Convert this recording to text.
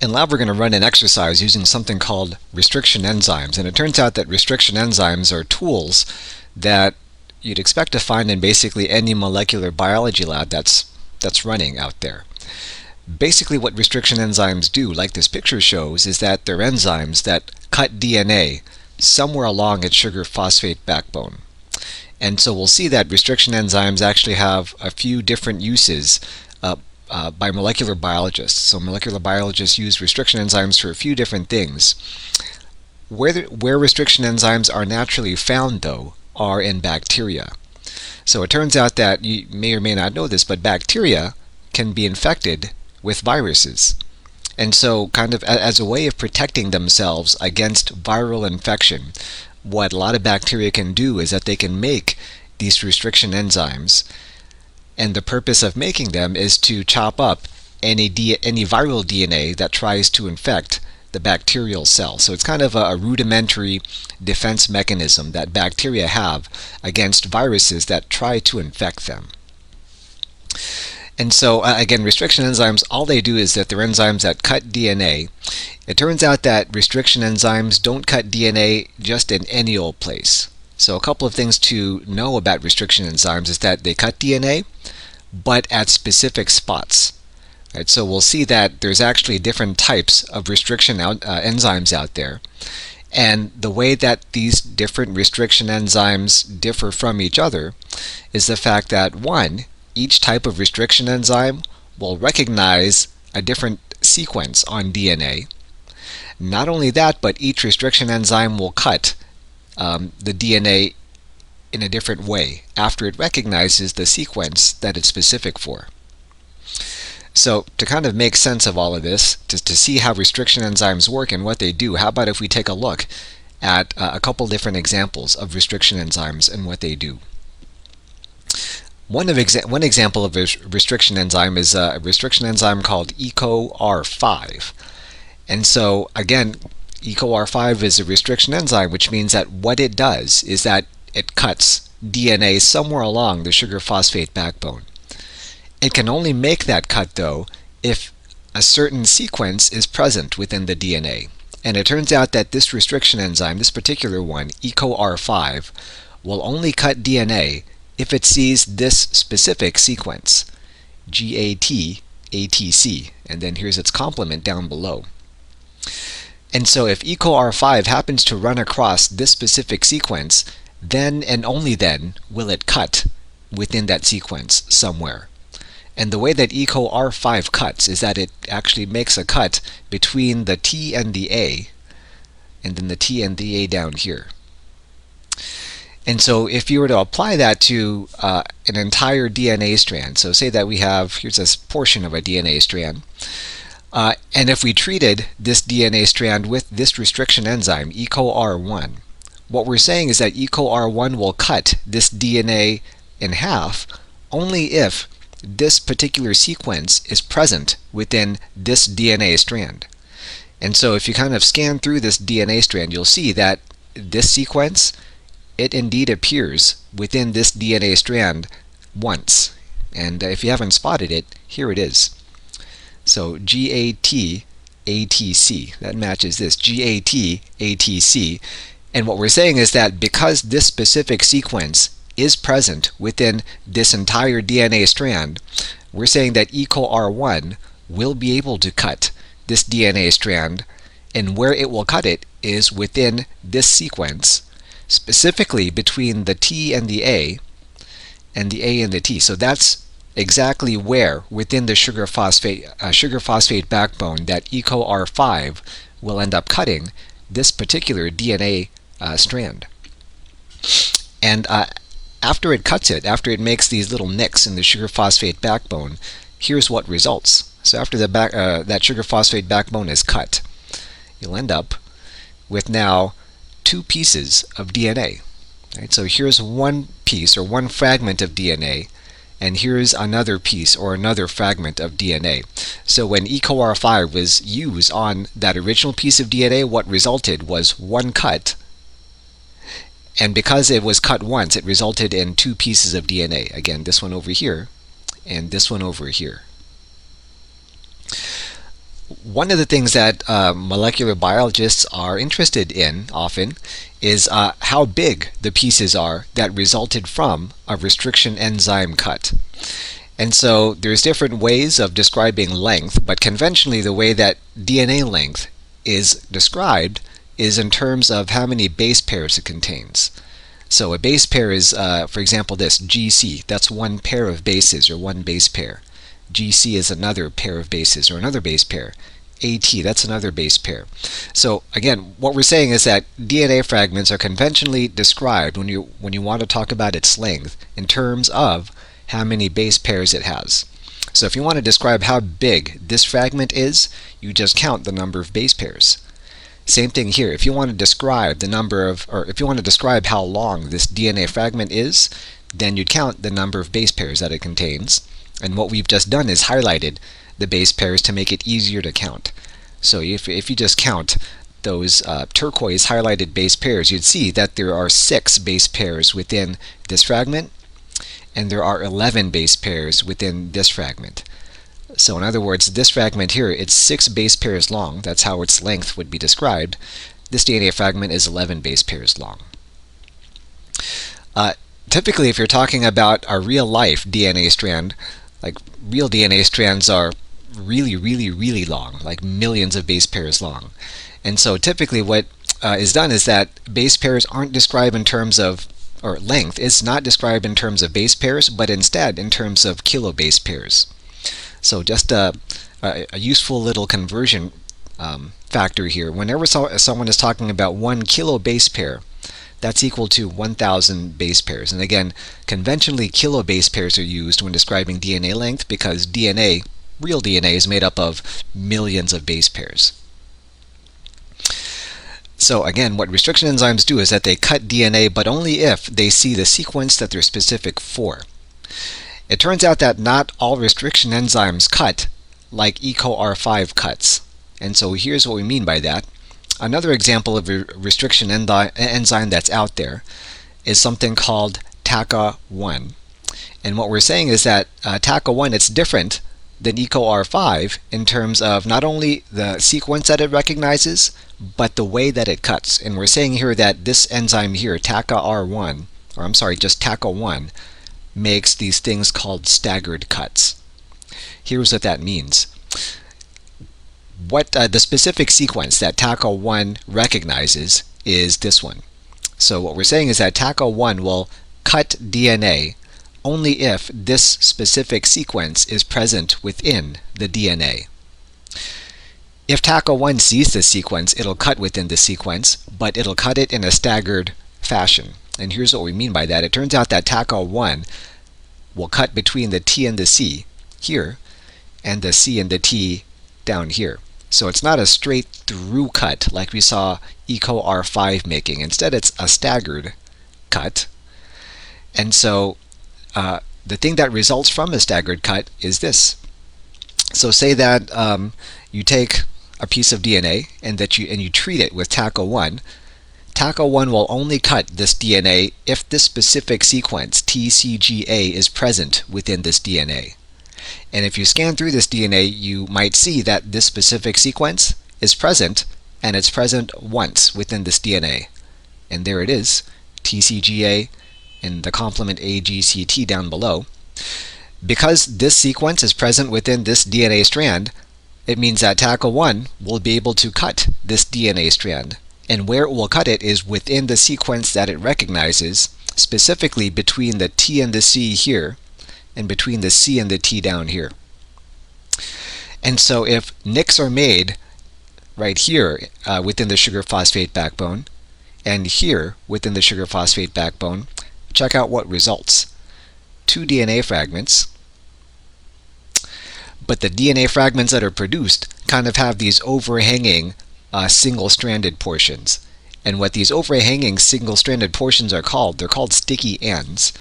In lab, we're going to run an exercise using something called restriction enzymes, and it turns out that restriction enzymes are tools that you'd expect to find in basically any molecular biology lab that's running out there. Basically what restriction enzymes do, like this picture shows, is that they're enzymes that cut DNA somewhere along its sugar phosphate backbone. And so we'll see that restriction enzymes actually have a few different uses by molecular biologists. So molecular biologists use restriction enzymes for a few different things. Where restriction enzymes are naturally found, though, are in bacteria. So it turns out that you may or may not know this, but bacteria can be infected with viruses. And so kind of as a way of protecting themselves against viral infection, what a lot of bacteria can do is that they can make these restriction enzymes. And the purpose of making them is to chop up any viral DNA that tries to infect the bacterial cell. So it's kind of a rudimentary defense mechanism that bacteria have against viruses that try to infect them. And so again, restriction enzymes, all they do is that they're enzymes that cut DNA. It turns out that restriction enzymes don't cut DNA just in any old place. So a couple of things to know about restriction enzymes is that they cut DNA, but at specific spots. Right, so we'll see that there's actually different types of restriction enzymes out there. And the way that these different restriction enzymes differ from each other is the fact that, one, each type of restriction enzyme will recognize a different sequence on DNA. Not only that, but each restriction enzyme will cut the DNA in a different way after it recognizes the sequence that it's specific for. So to kind of make sense of all of this, to see how restriction enzymes work and what they do, how about if we take a look at a couple different examples of restriction enzymes and what they do. One example of a restriction enzyme is a restriction enzyme called EcoR5. And so again, EcoR5 is a restriction enzyme, which means that what it does is that it cuts DNA somewhere along the sugar phosphate backbone. It can only make that cut, though, if a certain sequence is present within the DNA. And it turns out that this restriction enzyme, this particular one, EcoR5, will only cut DNA if it sees this specific sequence, GAT-ATC, and then here's its complement down below. And so if EcoR5 happens to run across this specific sequence, then and only then will it cut within that sequence somewhere. And the way that EcoR5 cuts is that it actually makes a cut between the T and the A, and then the T and the A down here. And so if you were to apply that to an entire DNA strand, so say that we have, here's this portion of a DNA strand, and if we treated this DNA strand with this restriction enzyme, EcoR1, what we're saying is that EcoR1 will cut this DNA in half only if this particular sequence is present within this DNA strand. And so if you kind of scan through this DNA strand, you'll see that this sequence, it indeed appears within this DNA strand once. And if you haven't spotted it, here it is. So GAT-ATC, that matches this, GAT-ATC. And what we're saying is that because this specific sequence is present within this entire DNA strand, we're saying that EcoR1 will be able to cut this DNA strand, and where it will cut it is within this sequence, specifically between the T and the A and the T. So that's exactly where within the sugar phosphate backbone that EcoR5 will end up cutting this particular DNA strand. And after it cuts it, after it makes these little nicks in the sugar phosphate backbone, here's what results. So after that sugar phosphate backbone is cut, you'll end up with now two pieces of DNA. Right? So here's one piece or one fragment of DNA, and here's another piece or another fragment of DNA. So when EcoR5 was used on that original piece of DNA, what resulted was one cut. And because it was cut once, it resulted in two pieces of DNA. Again, this one over here and this one over here. one of the things that molecular biologists are interested in often is how big the pieces are that resulted from a restriction enzyme cut. And so there's different ways of describing length, but conventionally the way that DNA length is described is in terms of how many base pairs it contains. So a base pair is, for example, this GC. That's one pair of bases, or one base pair. GC is another pair of bases, or another base pair. AT, that's another base pair. So again, what we're saying is that DNA fragments are conventionally described when you want to talk about its length in terms of how many base pairs it has. So if you want to describe how big this fragment is, you just count the number of base pairs. Same thing here. If you want to describe the number of, or if you want to describe how long this DNA fragment is, then you'd count the number of base pairs that it contains. And what we've just done is highlighted the base pairs to make it easier to count. So if you just count those turquoise highlighted base pairs, you'd see that there are 6 base pairs within this fragment, and there are 11 base pairs within this fragment. So in other words, this fragment here, it's 6 base pairs long. That's how its length would be described. This DNA fragment is 11 base pairs long. Typically, if you're talking about a real-life DNA strand, like real DNA strands are really, really, really long, like millions of base pairs long. And so typically what is done is that base pairs aren't described in terms of, or length is not described in terms of base pairs, but instead in terms of kilobase pairs. So just a useful little conversion factor here. Whenever someone is talking about 1 kilo base pair, that's equal to 1,000 base pairs. And again, conventionally kilobase pairs are used when describing DNA length because DNA, real DNA, is made up of millions of base pairs. So again, what restriction enzymes do is that they cut DNA, but only if they see the sequence that they're specific for. It turns out that not all restriction enzymes cut like EcoR5 cuts. And so here's what we mean by that. Another example of a restriction enzyme that's out there is something called TACA1. And what we're saying is that TACA1, it's different than EcoR5 in terms of not only the sequence that it recognizes, but the way that it cuts. And we're saying here that this enzyme here, TACA1, just TACA1, makes these things called staggered cuts. Here's what that means. What the specific sequence that TACA1 recognizes is this one. So what we're saying is that TACA1 will cut DNA only if this specific sequence is present within the DNA. If TACA1 sees this sequence, it'll cut within the sequence, but it'll cut it in a staggered fashion. And here's what we mean by that. It turns out that TACA1 will cut between the T and the C here, and the C and the T down here. So it's not a straight through cut like we saw EcoR5 making. Instead, it's a staggered cut. And so the thing that results from a staggered cut is this. So say that you take a piece of DNA and you treat it with TACA1. TACA1 will only cut this DNA if this specific sequence, TCGA, is present within this DNA. And if you scan through this DNA, you might see that this specific sequence is present, and it's present once within this DNA. And there it is, TCGA and the complement AGCT down below. Because this sequence is present within this DNA strand, it means that TACA1 will be able to cut this DNA strand. And where it will cut it is within the sequence that it recognizes, specifically between the T and the C here, and between the C and the T down here. And so if nicks are made right here within the sugar phosphate backbone, and here within the sugar phosphate backbone, check out what results. 2 DNA fragments, but the DNA fragments that are produced kind of have these overhanging single-stranded portions. And what these overhanging single-stranded portions are called, they're called sticky ends.